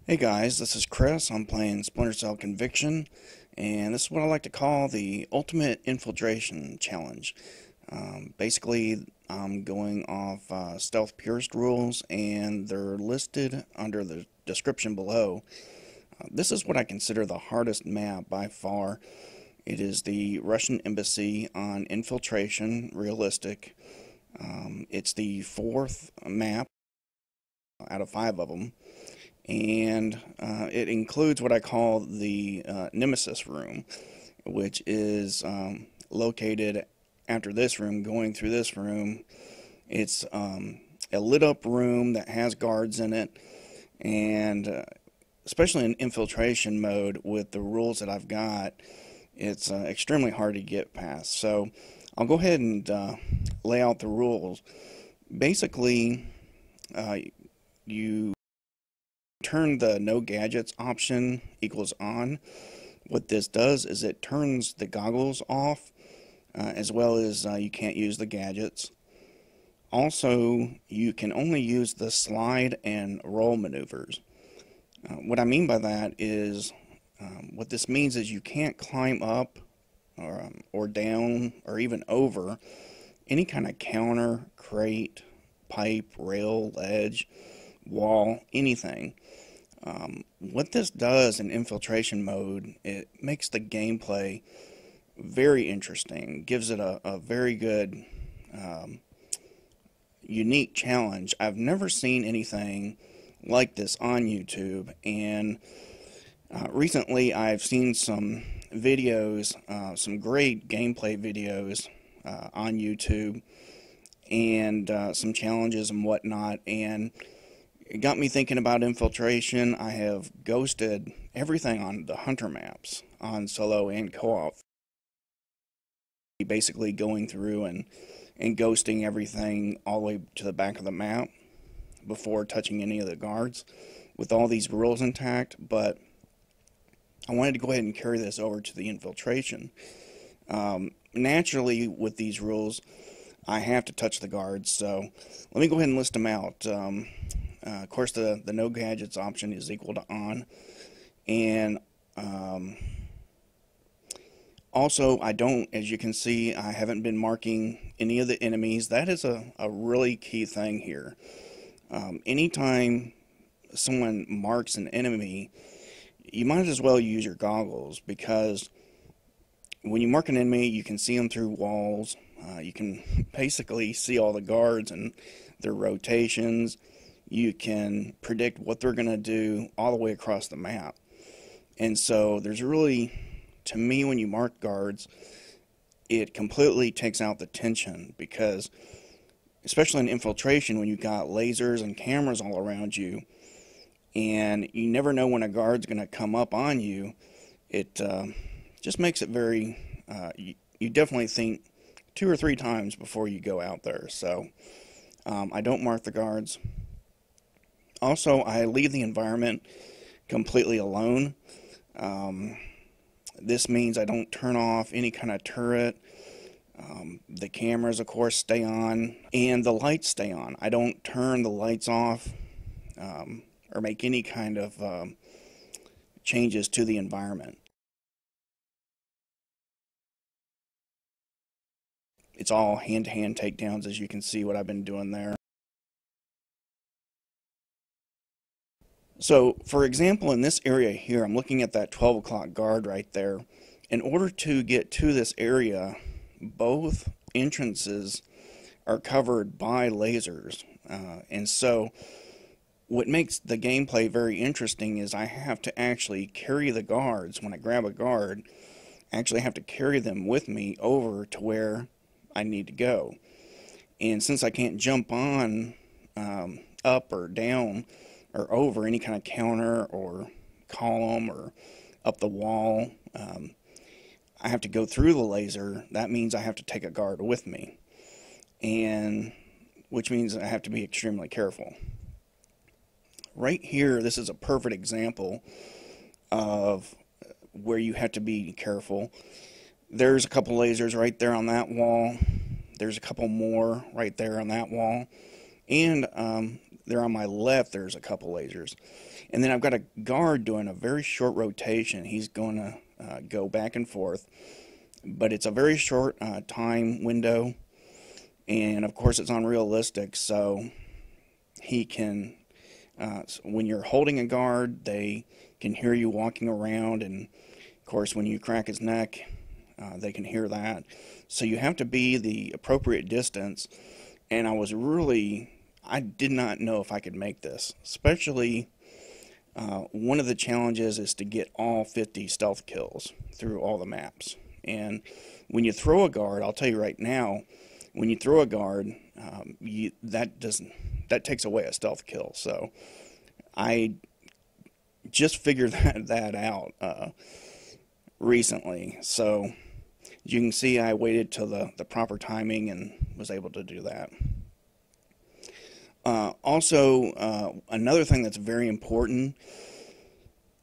Hey guys, this is Chris. I'm playing Splinter Cell Conviction, and this is what I like to call the Ultimate Infiltration Challenge. Basically, I'm going off Stealth Purist rules, and they're listed under the description below. This is what I consider the hardest map by far. It is the Russian Embassy on Infiltration, realistic. It's the fourth map out of 5 of them. And it includes what I call the Nemesis room, which is located after this room, going through this room. It's a lit up room that has guards in it, and especially in infiltration mode with the rules that I've got, it's extremely hard to get past. So I'll go ahead and lay out the rules. Basically, you turn the no gadgets option equals on. What this does is it turns the goggles off, as well as you can't use the gadgets. Also, you can only use the slide and roll maneuvers. What I mean by that is, what this means is you can't climb up or down or even over any kind of counter, crate, pipe, rail, ledge, wall, anything. What this does in infiltration mode, it makes the gameplay very interesting, gives it a very good, unique challenge. I've never seen anything like this on YouTube, and recently I've seen some videos, some great gameplay videos on YouTube, and some challenges and whatnot, and it got me thinking about infiltration. I have ghosted everything on the hunter maps, on solo and co-op. Basically going through and ghosting everything all the way to the back of the map before touching any of the guards with all these rules intact, but I wanted to go ahead and carry this over to the infiltration. Naturally, with these rules, I have to touch the guards, so let me go ahead and list them out. Of course, the no gadgets option is equal to on, and also I don't, as you can see, I haven't been marking any of the enemies. That is a really key thing here. Anytime someone marks an enemy, you might as well use your goggles, because when you mark an enemy, you can see them through walls. You can basically see all the guards and their rotations. You can predict what they're going to do all the way across the map. And so there's really, to me, when you mark guards, it completely takes out the tension, because especially in infiltration, when you've got lasers and cameras all around you, and you never know when a guard's going to come up on you, it just makes it very, you definitely think 2 or 3 times before you go out there. So I don't mark the guards. Also, I leave the environment completely alone. This means I don't turn off any kind of turret. The cameras, of course, stay on, and the lights stay on. I don't turn the lights off or make any kind of changes to the environment. It's all hand-to-hand takedowns, as you can see what I've been doing there. So, for example, in this area here, I'm looking at that 12 o'clock guard right there. In order to get to this area, both entrances are covered by lasers. And so, what makes the gameplay very interesting is I have to actually carry the guards. When I grab a guard, I actually have to carry them with me over to where I need to go. And since I can't jump on up or down or over any kind of counter or column or up the wall, I have to go through the laser. That means I have to take a guard with me, and which means I have to be extremely careful. Right here, this is a perfect example of where you have to be careful. There's a couple lasers right there on that wall. There's a couple more right there on that wall. And there on my left, there's a couple lasers. And then I've got a guard doing a very short rotation. He's going to go back and forth, but it's a very short time window, and of course it's unrealistic, so he can, when you're holding a guard, they can hear you walking around, and of course when you crack his neck, they can hear that. So you have to be the appropriate distance, and I did not know if I could make this, especially one of the challenges is to get all 50 stealth kills through all the maps. And when you throw a guard, I'll tell you right now, when you throw a guard, that takes away a stealth kill. So I just figured that out recently. So as you can see, I waited till the proper timing and was able to do that. Also, another thing that's very important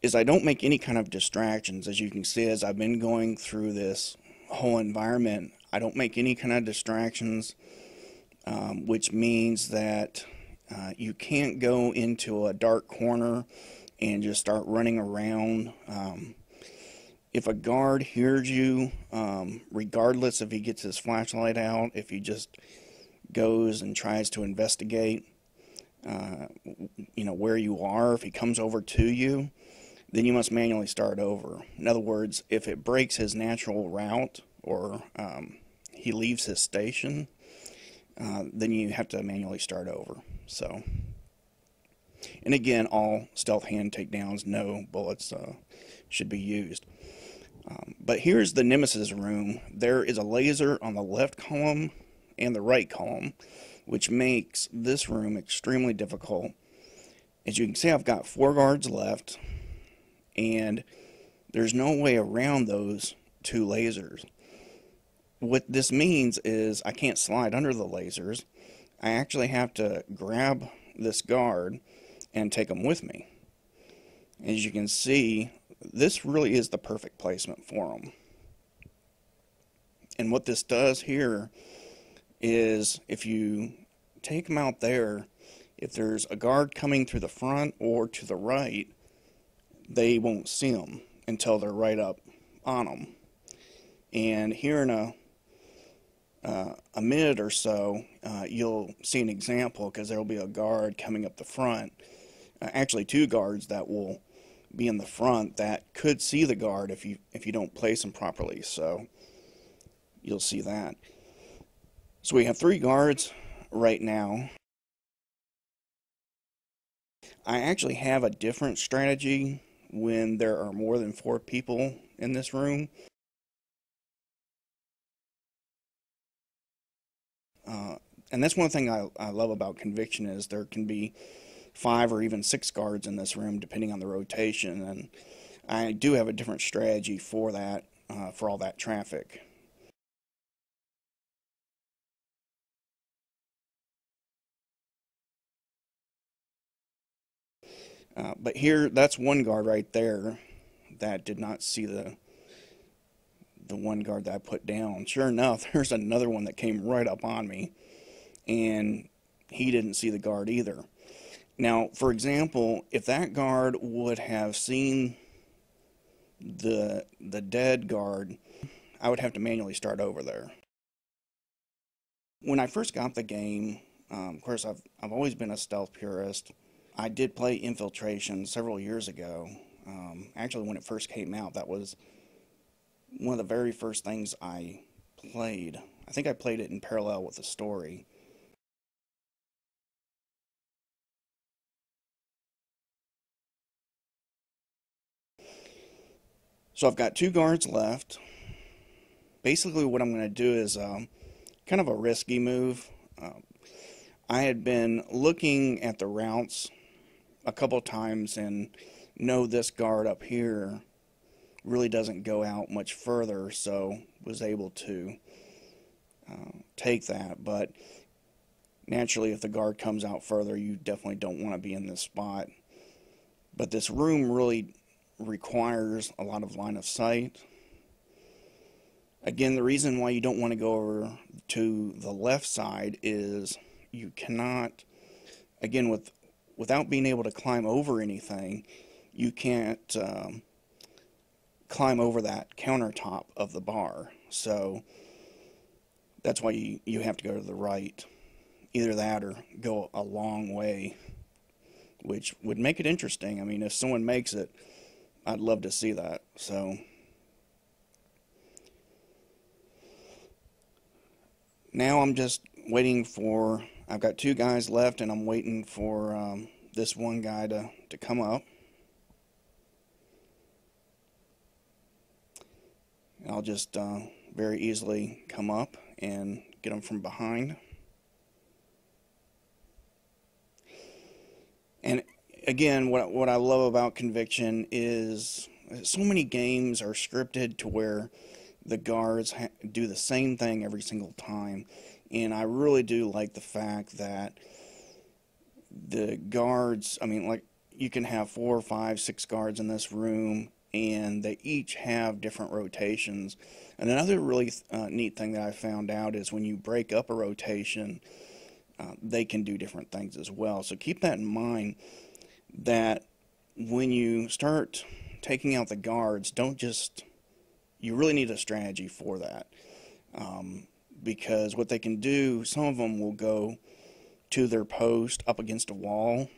is I don't make any kind of distractions. As you can see, as I've been going through this whole environment, I don't make any kind of distractions, which means that you can't go into a dark corner and just start running around. If a guard hears you, regardless if he gets his flashlight out, if he just goes and tries to investigate, where you are, if he comes over to you, then you must manually start over. In other words, if it breaks his natural route or he leaves his station, then you have to manually start over. So, and again, all stealth hand takedowns, no bullets should be used. But here's the Nemesis room. There is a laser on the left column and the right column, which makes this room extremely difficult. As you can see, I've got 4 guards left, and there's no way around those 2 lasers. What this means is I can't slide under the lasers. I actually have to grab this guard and take him with me. As you can see, this really is the perfect placement for him. And what this does here is if you take them out there, if there's a guard coming through the front or to the right, they won't see them until they're right up on them. And here in a minute or so, you'll see an example, because there will be a guard coming up the front. Actually, 2 guards that will be in the front that could see the guard if you don't place them properly. So you'll see that. So we have 3 guards right now. I actually have a different strategy when there are more than 4 people in this room. And that's one thing I love about Conviction, is there can be 5 or even 6 guards in this room depending on the rotation, and I do have a different strategy for that, for all that traffic. But here, that's 1 guard right there that did not see the 1 guard that I put down. Sure enough, there's another one that came right up on me, and he didn't see the guard either. Now, for example, if that guard would have seen the dead guard, I would have to manually start over there. When I first got the game, of course, I've always been a stealth purist. I did play Infiltration several years ago. Actually, when it first came out, that was one of the very first things I played. I think I played it in parallel with the story. So I've got 2 guards left. Basically what I'm going to do is kind of a risky move. I had been looking at the routes a couple times and know this guard up here really doesn't go out much further, so was able to take that. But naturally, if the guard comes out further, you definitely don't want to be in this spot. But this room really requires a lot of line of sight. Again, the reason why you don't want to go over to the left side is you cannot, again, with without being able to climb over anything, you can't climb over that countertop of the bar. So that's why you have to go to the right. Either that or go a long way, which would make it interesting. I mean, if someone makes it, I'd love to see that. So now I'm just waiting for, I've got 2 guys left, and I'm waiting for this one guy to come up. I'll just very easily come up and get him from behind. And again, what I love about Conviction is so many games are scripted to where the guards do the same thing every single time. And I really do like the fact that the guards, I mean, like, you can have 4, 5, 6 guards in this room, and they each have different rotations. And another really neat thing that I found out is when you break up a rotation, they can do different things as well. So keep that in mind, that when you start taking out the guards, you really need a strategy for that. Because what they can do, some of them will go to their post up against a wall,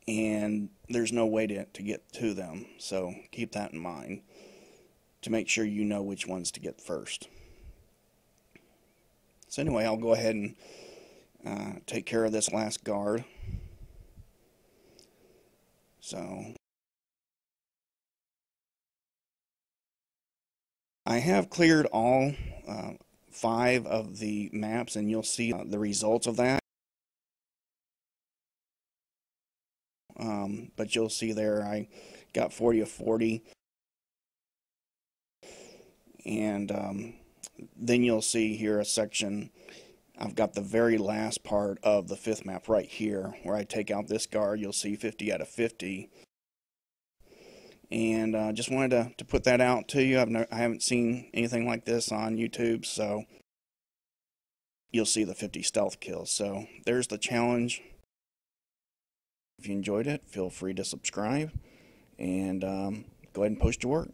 and there's no way to get to them. So keep that in mind to make sure you know which ones to get first. So anyway, I'll go ahead and take care of this last guard. So I have cleared all 5 of the maps, and you'll see the results of that. But you'll see there I got 40 of 40. And then you'll see here a section, I've got the very last part of the 5th map right here, where I take out this guard. You'll see 50 out of 50. And just wanted to put that out to you. I haven't seen anything like this on YouTube, so you'll see the 50 stealth kills. So there's the challenge. If you enjoyed it, feel free to subscribe, and go ahead and post your work.